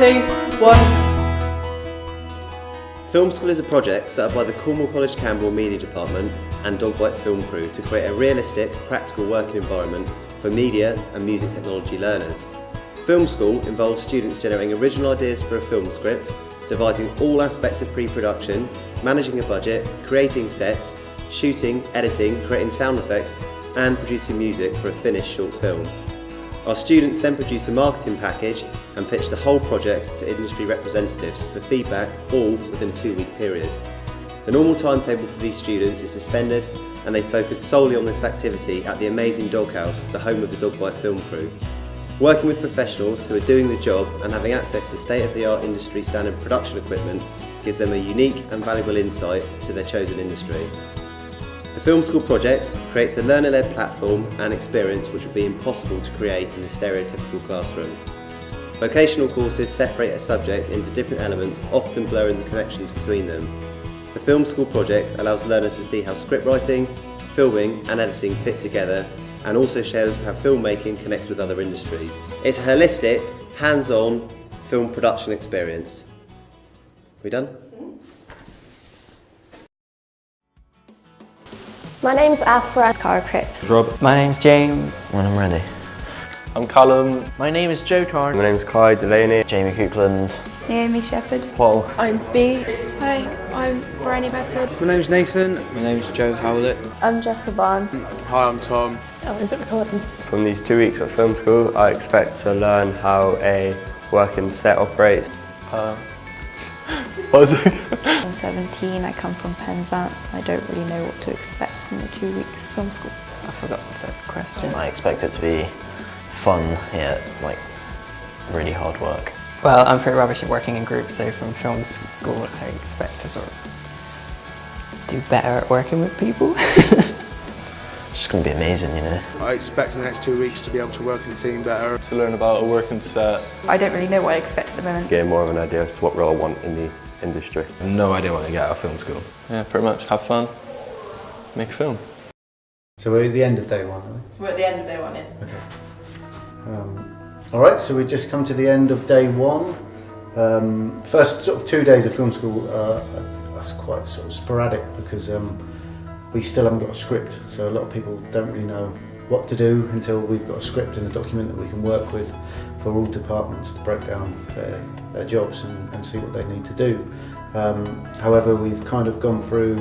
2, 1. Film School is a project set up by the Cornwall College Campbell Media Department and Dog Bite Film Crew to create a realistic, practical working environment for media and music technology learners. Film School involves students generating original ideas for a film script, devising all aspects of pre-production, managing a budget, creating sets, shooting, editing, creating sound effects and producing music for a finished short film. Our students then produce a marketing package and pitch the whole project to industry representatives for feedback, all within a 2-week period. The normal timetable for these students is suspended and they focus solely on this activity at the amazing Doghouse, the home of the Dog Bite Film Crew. Working with professionals who are doing the job and having access to state-of-the-art industry standard production equipment gives them a unique and valuable insight to their chosen industry. The Film School project creates a learner-led platform and experience which would be impossible to create in the stereotypical classroom. Vocational courses separate a subject into different elements, often blurring the connections between them. The Film School project allows learners to see how scriptwriting, filming and editing fit together and also shows how filmmaking connects with other industries. It's a holistic, hands-on film production experience. We done? My name's Afra. Cara Cripps. Rob. My name's James. When I'm ready. I'm Callum. My name is Joe Tarn. My name's Kai Delaney. Jamie Coupland. Naomi Shepherd. Paul. I'm B. Hi, I'm Bryony Bedford. My name's Nathan. My name's Joe Howlett. I'm Jessica Barnes. Hi, I'm Tom. Oh, is it recording? From these 2 weeks at film school, I expect to learn how a working set operates. What was it? I'm 17, I come from Penzance. I don't really know what to expect from the 2 weeks of film school. I forgot the third question. I expect it to be fun, yet like really hard work. Well, I'm pretty rubbish at working in groups, so from film school I expect to sort of do better at working with people. It's just going to be amazing, you know. I expect in the next 2 weeks to be able to work as a team better. To learn about a working set. I don't really know what I expect at the moment. Get more of an idea as to what role I want in the industry. No idea what I get out of film school. Yeah, pretty much have fun, make a film. So we're at the end of day one, aren't we? We're at the end of day 1, yeah. Okay. All right, so we've just come to the end of day one. First sort of 2 days of film school, that's quite sort of sporadic because we still haven't got a script. So a lot of people don't really know what to do until we've got a script and a document that we can work with for all departments to break down their jobs and see what they need to do. However, we've kind of gone through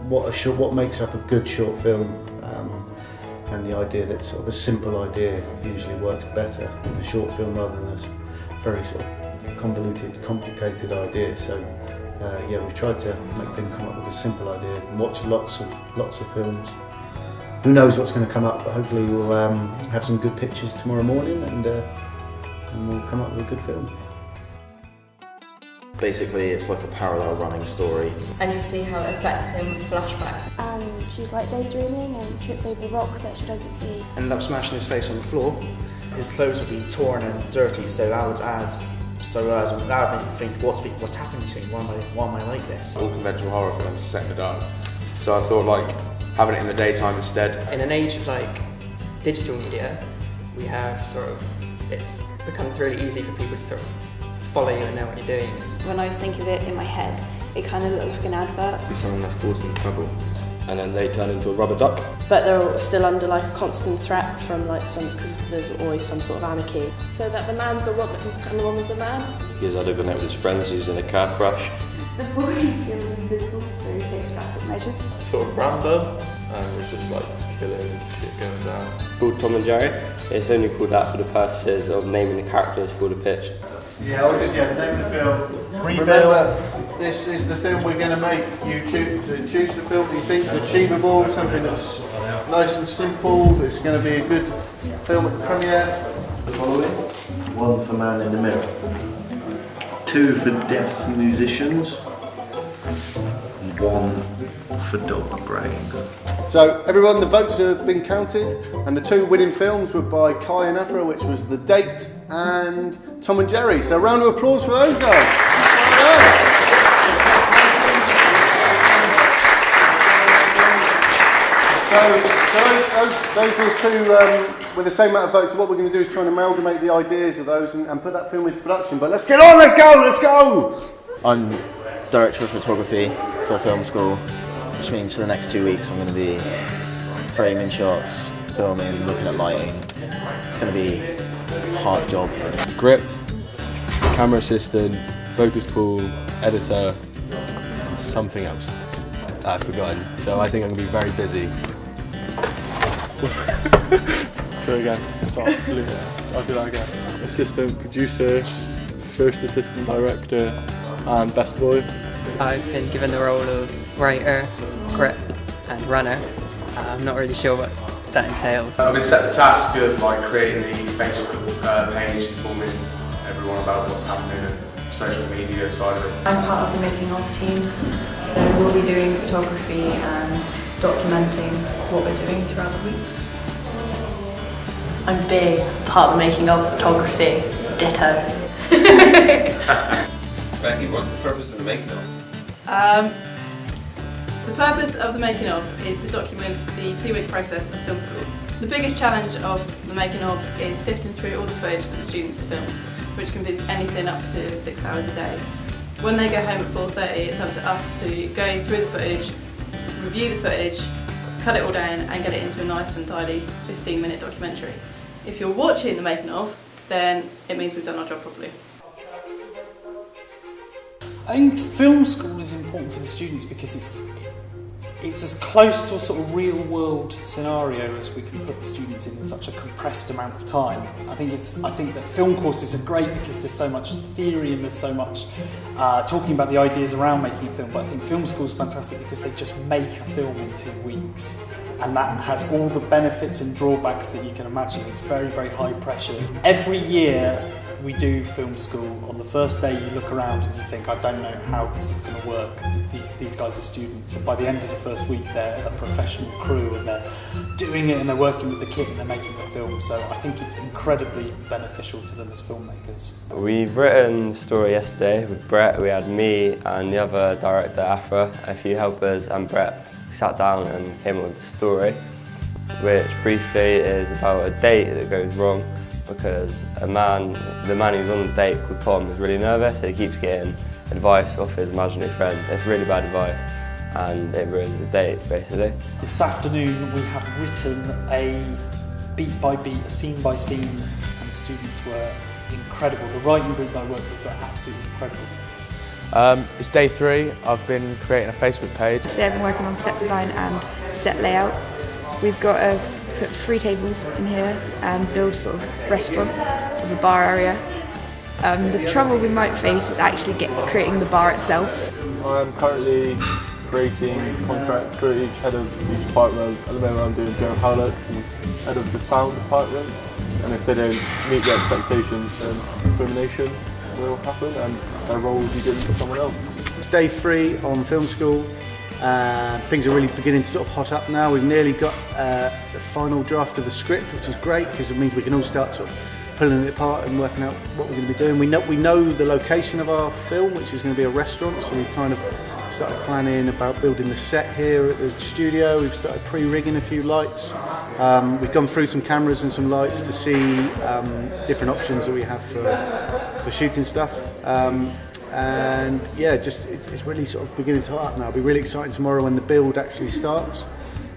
what makes up a good short film, and the idea that sort of a simple idea usually works better in a short film rather than this very sort of convoluted, complicated idea. So yeah, we've tried to make them come up with a simple idea and watch lots of films. Who knows what's going to come up, but hopefully we'll have some good pictures tomorrow morning and we'll come up with a good film. Basically, it's like a parallel running story. And you see how it affects him with flashbacks. And she's like daydreaming and trips over the rocks that she doesn't see. Ended up smashing his face on the floor. His clothes would be torn and dirty, so that would make me think, what's happening to me? Why am I like this? All conventional horror films are set in the dark. So I thought like having it in the daytime instead. In an age of like digital media, we have it's becomes really easy for people to sort of follow you and know what you're doing. When I was thinking of it in my head, it kind of looked like an advert. Be someone that's caused me trouble. And then they turn into a rubber duck. But they're still under like a constant threat from like because there's always some sort of anarchy. So that the man's a woman and the woman's a man. He's either been out with his friends, he's in a car crash. The boy feels invisible, so he takes drastic measures. Sort of Rambo, and it's just like killing and shit going down. Called Tom and Jerry. It's only called that for the purposes of naming the characters for the pitch. Yeah, I'll just name the film. Remember, this is the film we're going to make. You choose the film you think is achievable, something that's nice and simple, that's going to be a good film at the premiere. The following: 1 for Man in the Mirror, 2 for Deaf Musicians, and 1 for Dog Brain. So everyone, the votes have been counted, and the 2 winning films were by Kai and Afra, which was The Date and Tom and Jerry. So a round of applause for those guys. Well done. So those were two with the same amount of votes. So what we're going to do is try and amalgamate the ideas of those and put that film into production. But let's get on, let's go! I'm director of photography for film school, which means for the next 2 weeks I'm going to be framing shots, filming, looking at lighting. It's going to be a hard job. Grip, camera assistant, focus pool, editor, something else I've forgotten. So I think I'm going to be very busy. Go again, stop, leave it. I'll do that again. Assistant producer, first assistant director, and best boy. I've been given the role of writer, grip, and runner. I'm not really sure what that entails. I've been set the task of creating the Facebook page, informing everyone about what's happening and social media side of it. I'm part of the making of team, so we'll be doing photography and documenting what we're doing throughout the weeks. I'm big part of the making of photography. Ditto. Becky, what's the purpose of the making of? The purpose of the making of is to document the 2-week process of film school. The biggest challenge of the making of is sifting through all the footage that the students have filmed, which can be anything up to 6 hours a day. When they go home at 4:30, it's up to us to go through the footage, review the footage, cut it all down and get it into a nice and tidy 15-minute documentary. If you're watching the making of, then it means we've done our job properly. I think film school is important for the students because it's as close to a sort of real world scenario as we can put the students in such a compressed amount of time. I think that film courses are great because there's so much theory and there's so much talking about the ideas around making a film, but I think film school is fantastic because they just make a film in 2 weeks. And that has all the benefits and drawbacks that you can imagine. It's very, very high pressure. Every year we do film school. On the first day you look around and you think, I don't know how this is going to work. These guys are students, and by the end of the first week they're a professional crew and they're doing it and they're working with the kit and they're making a film. So I think it's incredibly beneficial to them as filmmakers. We've written the story yesterday with Brett. We had me and the other director, Afra, a few helpers, and Brett. We sat down and came up with the story, which briefly is about a date that goes wrong because the man who's on the date called Tom is really nervous, so he keeps getting advice off his imaginary friend. It's really bad advice and it ruins the date basically. This afternoon we have written a beat by beat, a scene by scene, and the students were incredible. The writing group that I worked with were absolutely incredible. It's day 3. I've been creating a Facebook page. Today I've been working on set design and set layout. We've got to put 3 tables in here and build sort of restaurant with a bar area. The trouble we might face is actually creating the bar itself. I'm currently creating contract footage, head of each department. At the moment I'm doing Joe Howlett, who's head of the sound department. And if they don't meet the expectations, then termination will happen and their role will be given to someone else. It's day 3 on film school. Things are really beginning to sort of hot up now. We've nearly got the final draft of the script, which is great because it means we can all start sort of pulling it apart and working out what we're going to be doing. We know the location of our film, which is going to be a restaurant, so we've kind of started planning about building the set here at the studio. We've started pre-rigging a few lights. We've gone through some cameras and some lights to see different options that we have for shooting stuff. And yeah, just it's really sort of beginning to hot up now. It'll be really exciting tomorrow when the build actually starts,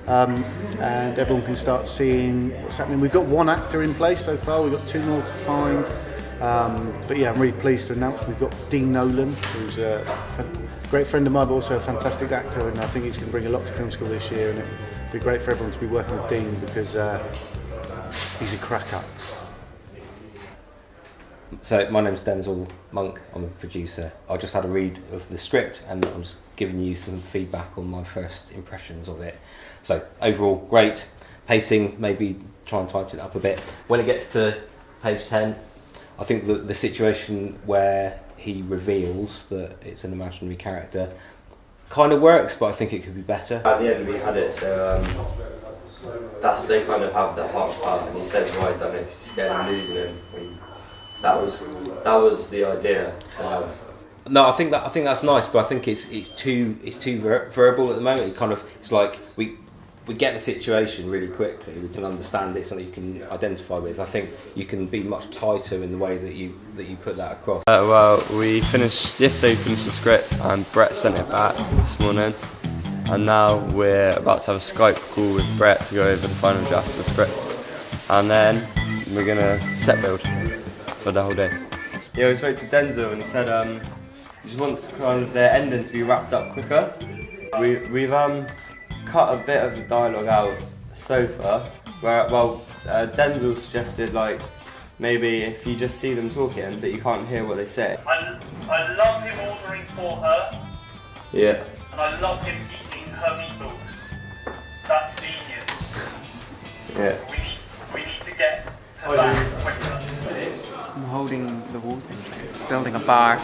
and everyone can start seeing what's happening. We've got 1 actor in place so far. We've got 2 more to find, but yeah, I'm really pleased to announce we've got Dean Nolan, who's a great friend of mine, but also a fantastic actor, and I think he's going to bring a lot to film school this year. And it'll be great for everyone to be working with Dean because he's a cracker. So my name's Denzel Monk, I'm a producer. I just had a read of the script and I'm just giving you some feedback on my first impressions of it. So overall, great. Pacing, maybe try and tighten it up a bit. When it gets to page 10, I think the situation where he reveals that it's an imaginary character kind of works, but I think it could be better. At the end we had it, so they kind of have the hot part and he says why I've done it because he's scared of losing him. That was the idea to have. No, I think that's nice, but I think it's too verbal at the moment. It's like we get the situation really quickly. We can understand it, it's something you can identify with. I think you can be much tighter in the way that you put that across. Well, yesterday we finished the script and Brett sent it back this morning, and now we're about to have a Skype call with Brett to go over the final draft of the script, and then we're going to set build for the whole day. Yeah, we spoke to Denzel and he said he just wants kind of the ending to be wrapped up quicker. We've cut a bit of the dialogue out so far, where Denzel suggested like maybe if you just see them talking that you can't hear what they say. I love him ordering for her. Yeah. And I love him eating her meatballs. That's genius. Yeah. We need to get to that quicker. I'm holding the walls in place, building a bar.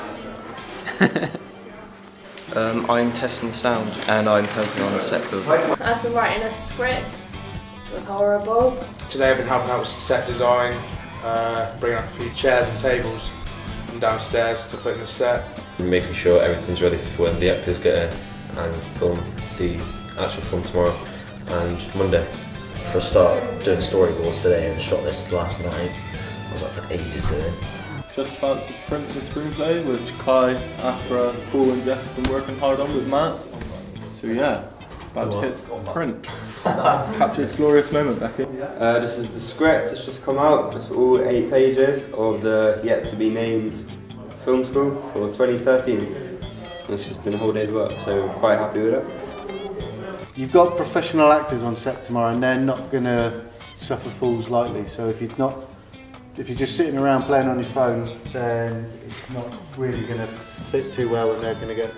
I'm testing the sound and I'm helping on the set build. I've been writing a script, which was horrible. Today I've been helping out with set design, bringing up a few chairs and tables from downstairs to put in the set. Making sure everything's ready for when the actors get here and film the actual film tomorrow and Monday. For a start, doing storyboards today and shot this last night. I was up for ages today. Just about to print the screenplay, which Kai, Afra, Paul and Jeff have been working hard on with Matt. So yeah, about to hit print. Capture this glorious moment, Becky. This is the script, it's just come out. It's all 8 pages of the yet to be named film school for 2013. It's just been a whole day's work, so quite happy with it. You've got professional actors on set tomorrow and they're not going to suffer fools lightly, so if you're just sitting around playing on your phone, then it's not really going to fit too well and they're going to get a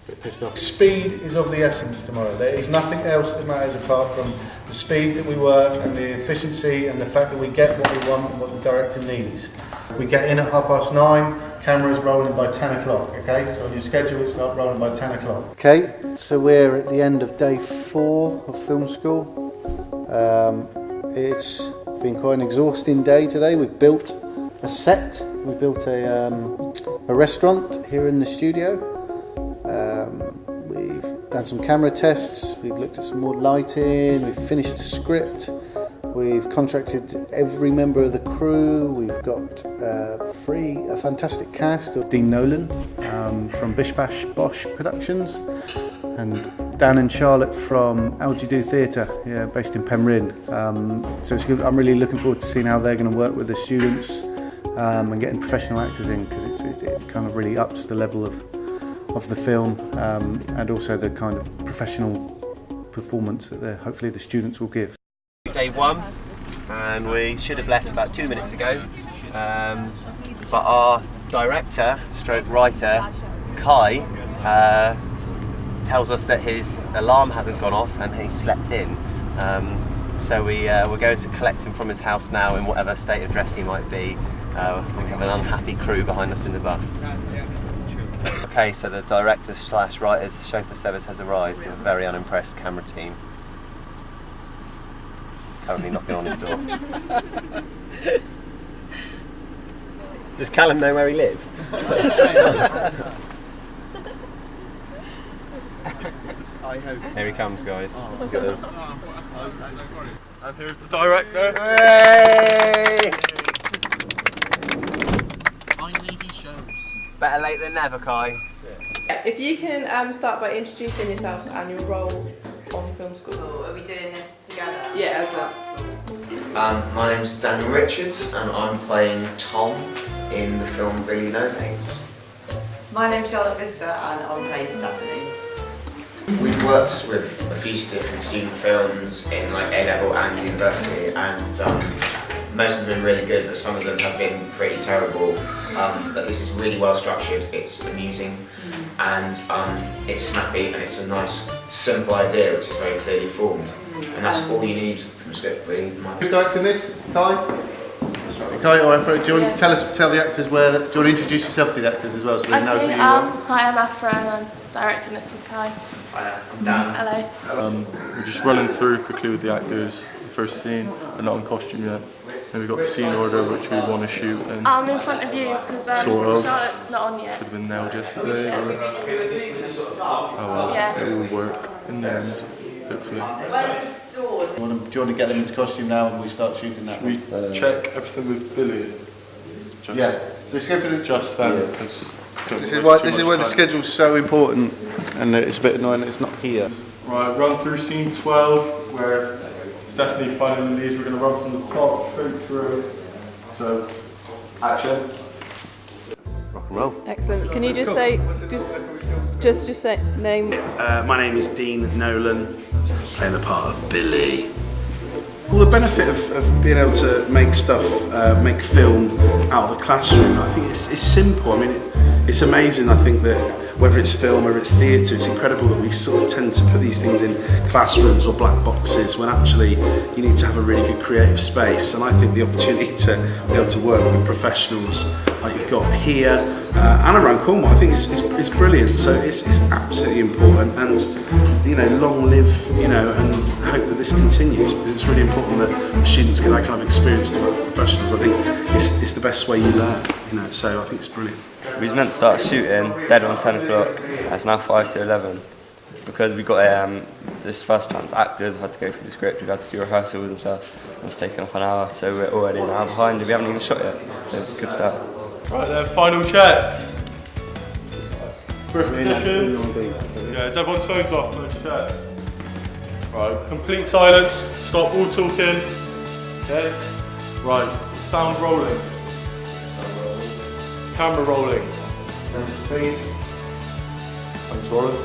bit pissed off. Speed is of the essence tomorrow. There is nothing else that matters apart from the speed that we work and the efficiency and the fact that we get what we want and what the director needs. We get in at 9:30, cameras rolling by 10 o'clock, okay? So on your schedule it starts rolling by 10 o'clock. Okay, so we're at the end of day 4 of film school. It's been quite an exhausting day today. We've built a set, we built a restaurant here in the studio. We've done some camera tests, we've looked at some more lighting, we've finished the script, we've contracted every member of the crew, we've got a fantastic cast of Dean Nolan from Bish Bash Bosh Productions and Dan and Charlotte from Algae Do Theatre, based in Penryn. So it's good. I'm really looking forward to seeing how they're going to work with the students and getting professional actors in, because it kind of really ups the level of the film and also the kind of professional performance that hopefully the students will give. Day 1, and we should have left about 2 minutes ago, but our director, stroke writer, Kai, tells us that his alarm hasn't gone off and he slept in. So we're going to collect him from his house now in whatever state of dress he might be. We have an unhappy crew behind us in the bus. Okay, so the director / writer's chauffeur service has arrived with a very unimpressed camera team. Currently knocking on his door. Does Callum know where he lives? I hope. Here he comes, guys. Look at him. And here's the director. Hooray! Finally he shows. Better late than never, Kai. If you can start by introducing yourselves and your role on film school. Oh, are we doing this together? Yeah, as well. My name's Daniel Richards and I'm playing Tom in the film Billy No Mates. My name's Charlotte Vista and I'm playing Stephanie. We've worked with a few different student films in like A-level and university, and most of them have been really good, but some of them have been pretty terrible. But this is really well structured, it's amusing, and it's snappy, and it's a nice, simple idea which is very clearly formed. And that's all you need from a script, really. Who's directing this? Kai? Kai or Afra, do you want to tell the actors do you want to introduce yourself to the actors as well so they know who you are? Hi, I'm Afra and I'm directing this with Kai. Hi, I'm Dan. Hello. We're just running through quickly with the actors, the first scene, and not in costume yet. Then we've got the scene order which we want to shoot. And I'm in front of you because sort of. Charlotte's not on yet. Should have been nailed yesterday. Or, oh well, Yeah. it will work in the end. hopefully. Do you want to get them into costume now and we start shooting that? We check everything with Billy. Yeah. Let's go for the just then, because this is where the schedule's so important, and it's a bit annoying that it's not here. Right, run through scene 12 where Stephanie finally leaves. We're going to run from the top straight through. So, action. Rock and roll. Excellent. Can you just say, just say name? My name is Dean Nolan, playing the part of Billy. Well, the benefit of being able to make stuff, make film out of the classroom, I think it's simple. I mean, it's amazing. I think that whether it's film or it's theatre, it's incredible that we sort of tend to put these things in classrooms or black boxes when actually you need to have a really good creative space. And I think the opportunity to be able to work with professionals like you've got here and around Cornwall, I think it's brilliant. So it's absolutely important, and you know, long live, you know, and hope that this continues, because it's really important that students get that kind of experience to work with professionals. I think it's the best way you learn, you know. So I think it's brilliant. We was meant to start shooting dead on 10 o'clock. It's now 5 to 11 because we got this first chance actors. We've had to go through the script. We've had to do rehearsals and stuff. And it's taken off an hour, so we're already an hour behind. We haven't even shot yet. So it's a good start. Right then, final checks. First positions. Yeah, is everyone's phones off? No check. Right, complete silence. Stop all talking. Okay. Right, sound rolling. Camera rolling. Screen. I'm rolling.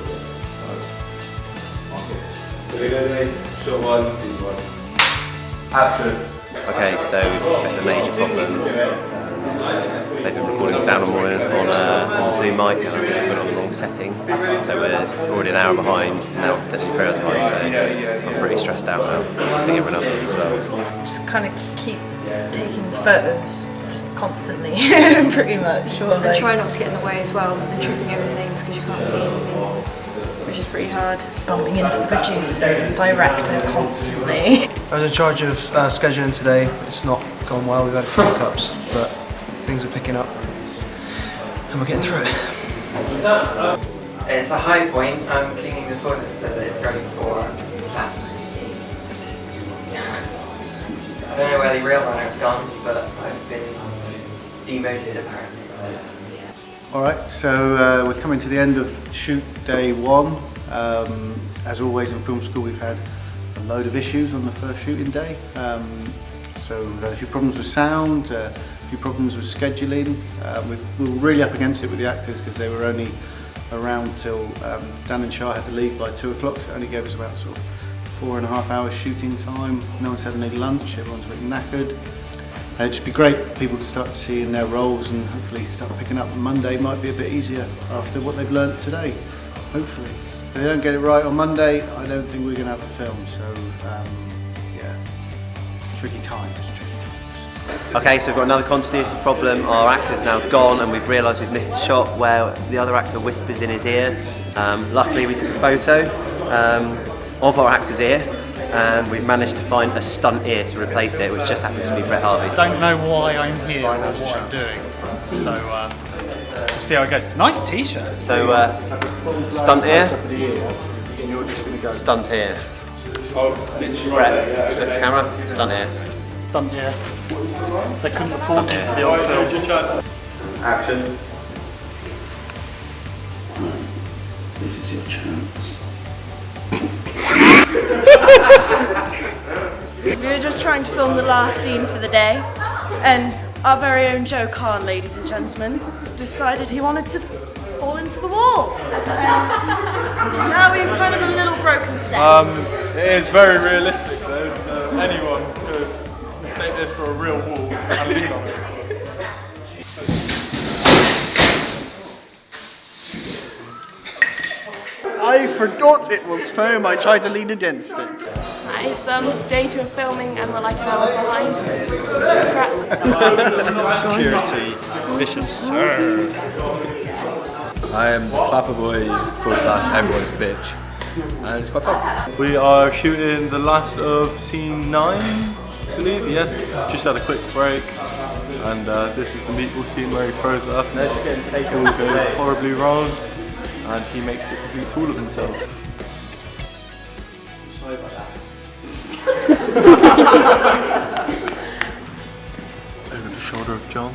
Shot one, scene one. Action. Okay, so the major problem. They've been recording sound all morning on a Zoom mic, and I think we put it on the wrong setting. So we're already an hour behind, now we're potentially 3 hours behind, so I'm pretty stressed out now. I think everyone else is as well. Just kind of keep taking photos. Constantly, pretty much. Or and try not to get in the way as well, and tripping over things because you can't see anything, which is pretty hard. Bumping into the producer and director constantly. I was in charge of scheduling today. It's not gone well, we've had a few hiccups, but things are picking up and we're getting through it. It's a high point. I'm cleaning the toilet so that it's ready for that. I don't know where the real runner's gone, but I've been demoted apparently. Alright, so we're coming to the end of shoot day 1. As always in film school, we've had a load of issues on the first shooting day. So we've had a few problems with sound, a few problems with scheduling. We were really up against it with the actors because they were only around till Dan and Shah had to leave by 2 o'clock, so it only gave us about sort of 4.5 hours shooting time. No one's had any lunch, everyone's a bit knackered. It'd just be great for people to start seeing their roles and hopefully start picking up. Monday might be a bit easier after what they've learnt today, hopefully. If they don't get it right on Monday, I don't think we're going to have a film, so yeah, tricky times. Okay, so we've got another continuity problem. Our actor's now gone and we've realised we've missed a shot where the other actor whispers in his ear. Luckily we took a photo of our actor's ear, and we've managed to find a stunt ear to replace it, which just happens to be Brett Harvey. I don't know why I'm here or what I'm doing, so we'll see how it goes. Nice t-shirt. So, stunt ear, stunt ear. Brett, look to camera, stunt ear. Stunt ear. They couldn't afford the old film. Action. This is your chance. We were just trying to film the last scene for the day, and our very own Joe Kahn, ladies and gentlemen, decided he wanted to fall into the wall. Now we've kind of a little broken set. It is very realistic though, so anyone could mistake this for a real wall and lean on it. I forgot it was foam. I tried to lean against it. It's day 2 of filming and we're like an hour behind. Security, vicious. I am the Clapper Boy / everyone's bitch. And it's quite fun. We are shooting the last of scene 9, I believe, yes. Just had a quick break. And this is the meatball scene where he throws it up and it all goes horribly wrong. And he makes a complete tool of himself. Sorry about that. Over the shoulder of John.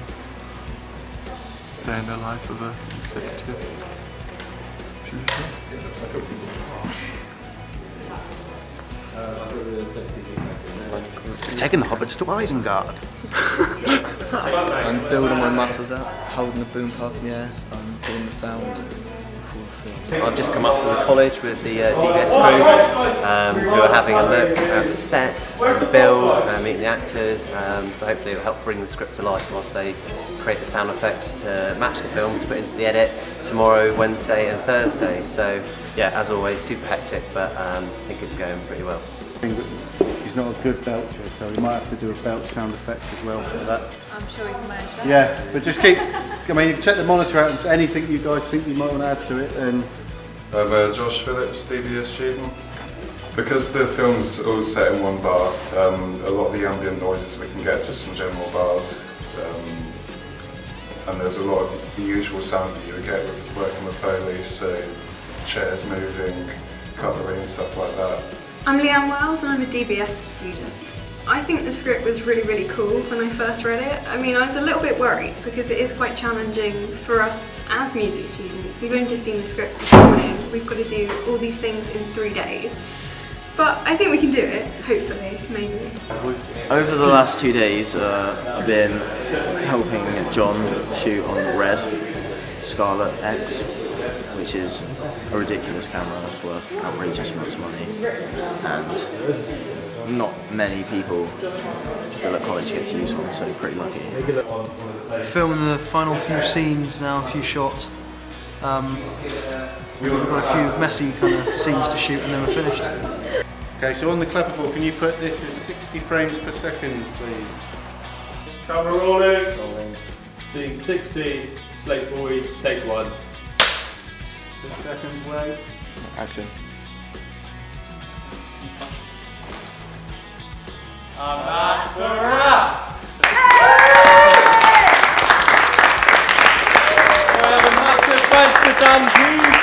Day in the life of a executive. Taking the hobbits to Isengard. I'm building my muscles up, holding the boom pop in the air, doing the sound. I've just come up from the college with the DBS crew who are having a look at the set, the build, meeting the actors, so hopefully it will help bring the script to life whilst they create the sound effects to match the film to put into the edit tomorrow, Wednesday and Thursday. So yeah, as always, super hectic, but I think it's going pretty well. He's not a good belcher, so we might have to do a belch sound effect as well for that. I'm sure we can manage that. Yeah, but just keep, I mean, if you check the monitor out and say anything you guys think you might want to add to it, then... I'm Josh Phillips, DBS student. Because the film's all set in one bar, a lot of the ambient noises we can get just from general bars. And there's a lot of the usual sounds that you would get with working with Foley, so chairs moving, cutlery and stuff like that. I'm Leanne Wells and I'm a DBS student. I think the script was really, really cool when I first read it. I mean, I was a little bit worried because it is quite challenging for us as music students. We've only just seen the script this morning. We've got to do all these things in 3 days. But I think we can do it, hopefully, maybe. Over the last 2 days, I've been helping John shoot on Red Scarlet X, which is a ridiculous camera. It's worth outrageous amounts of money, and not many people still at college get to use one, so pretty lucky. Filming the final few scenes now, a few shots. We've got a few messy kind of scenes to shoot and then we're finished. Okay, so on the clapperboard, can you put this as 60 frames per second, please? Camera rolling. Scene 60, Slate Boy, take 1. 2 seconds, wait. Action. Thanks to Dan Hughes.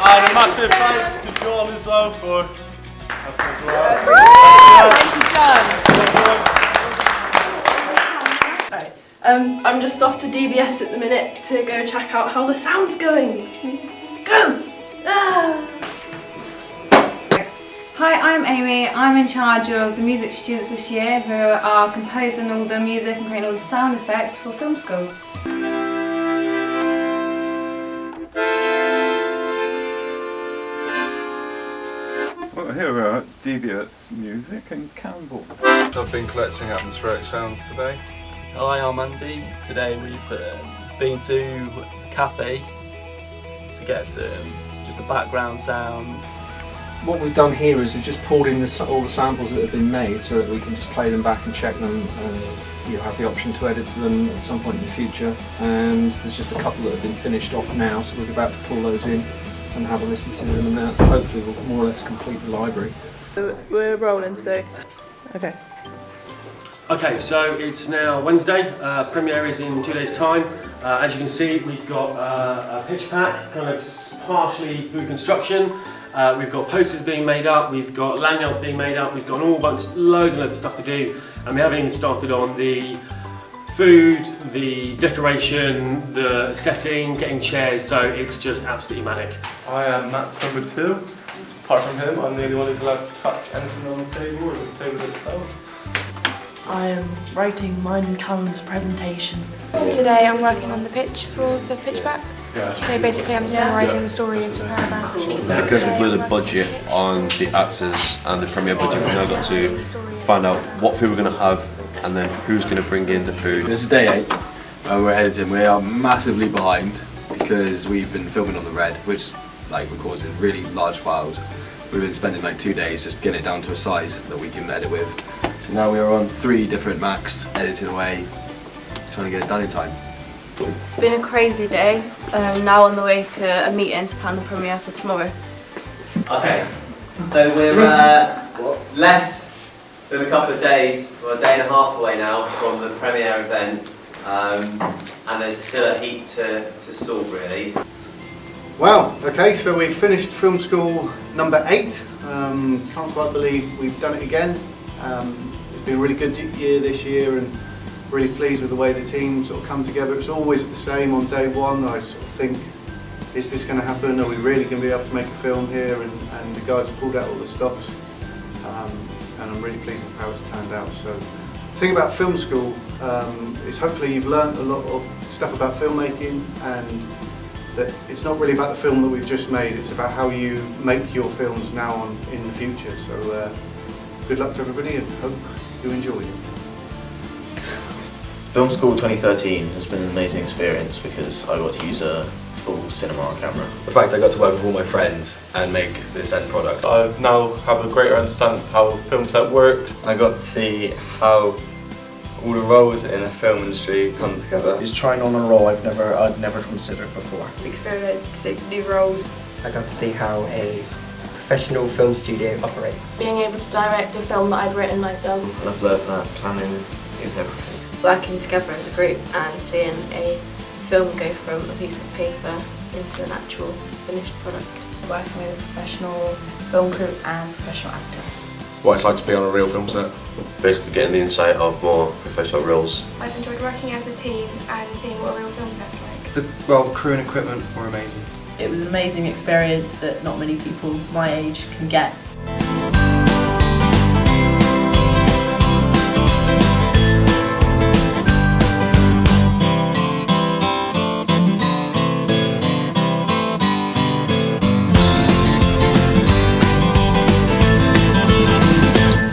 And a massive thanks to John as well for helping as well. Thank you, John. Right. I'm just off to DBS at the minute to go check out how the sound's going. Let's go! Ah. Hi, I'm Amy. I'm in charge of the music students this year who are composing all the music and creating all the sound effects for film school. Well, here we are at DBS Music in Campbell. I've been collecting atmospheric sounds today. Hi, I'm Andy. Today we've been to a cafe to get just the background sounds. What we've done here is we've just pulled in all the samples that have been made so that we can just play them back and check them, and you'll have the option to edit them at some point in the future. And there's just a couple that have been finished off now, so we're about to pull those in and have a listen to them, and that hopefully will more or less complete the library. We're rolling today. Okay. Okay, so it's now Wednesday, premiere is in 2 days' time. As you can see, we've got a pitch pack, kind of partially through construction. We've got posters being made up, we've got lanyards being made up, we've got loads and loads of stuff to do, and we haven't even started on the food, the decoration, the setting, getting chairs, so it's just absolutely manic. I am Matt's number 2. Apart from him, I'm the only one who's allowed to touch anything on the table or the table itself. I am writing mine and Callum's presentation. Today I'm working on the pitch for the pitch back. So basically I'm summarising the story into a paragraph. Because we blew the budget on the actors and the premiere budget, we've now got to find out what food we're going to have and then who's going to bring in the food. This is day 8. We're editing. We are massively behind because we've been filming on the Red, which records in really large files. We've been spending 2 days just getting it down to a size that we can edit with. So now we are on 3 different Macs, editing away, trying to get it done in time. It's been a crazy day. Now on the way to a meeting to plan the premiere for tomorrow. Okay, so we're less than a couple of days, or a day and a half away now from the premiere event, and there's still a heap to sort really. Wow, okay, so we've finished film school number 8. Can't quite believe we've done it again. It's been a really good year this year, and really pleased with the way the team sort of come together. It's always the same on day one. I sort of think, is this going to happen? Are we really going to be able to make a film here? And the guys have pulled out all the stops, and I'm really pleased with how it's turned out. So the thing about film school is hopefully you've learned a lot of stuff about filmmaking, and that it's not really about the film that we've just made, it's about how you make your films now in the future. So good luck to everybody, and hope you enjoy it. Film School 2013 has been an amazing experience because I got to use a full cinema camera. The fact I got to work with all my friends and make this end product. I now have a greater understanding of how film set works. I got to see how all the roles in a film industry come together. It's trying on a role I'd never considered before. It's experiencing new roles. I got to see how a professional film studio operates. Being able to direct a film that I'd written myself. I've learned that planning is everything. Working together as a group and seeing a film go from a piece of paper into an actual finished product. Working with a professional film crew and professional actors. What it's like to be on a real film set. Basically getting the insight of more professional roles. I've enjoyed working as a team and seeing what a real film set's like. The crew and equipment were amazing. It was an amazing experience that not many people my age can get.